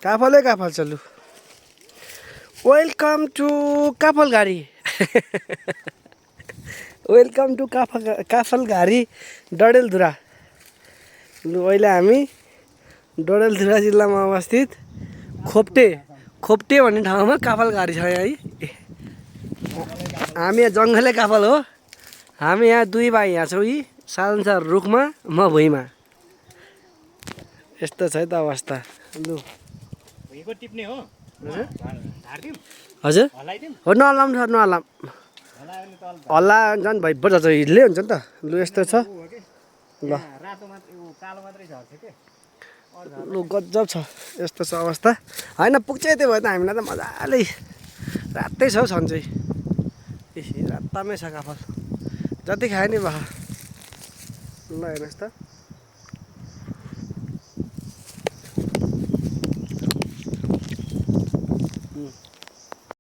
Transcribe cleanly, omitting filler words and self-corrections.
काफलै काफल छ लु welcome to Kafalghari welcome to Kafalghari Dadeldhura लु अहिले हामी डडेलधुरा जिल्लामा अवस्थित खोप्टे भन्ने ठाउँमा काफलघारी छ है हामी यहाँ जङ्गलै काफल हो हामी यहाँ दुई भाइ यहाँ छौँ यी सालनसार रुखमा म भुइँमा यस्तो छ है त अवस्था लु भुइँको टिप्ने हो हजुर हो नलाम सर नलाम हल्ला झन् भइपर जान्छ हिल्लै हुन्छ नि त लु यस्तो छ ल लु गजब छ यस्तो छ अवस्था होइन पुग्छ त्यो भए त हामीलाई त मजाले रातै छ हौ सन्चै रातामै छ काफल जति खायो नि भयो ल हेर्नुहोस् त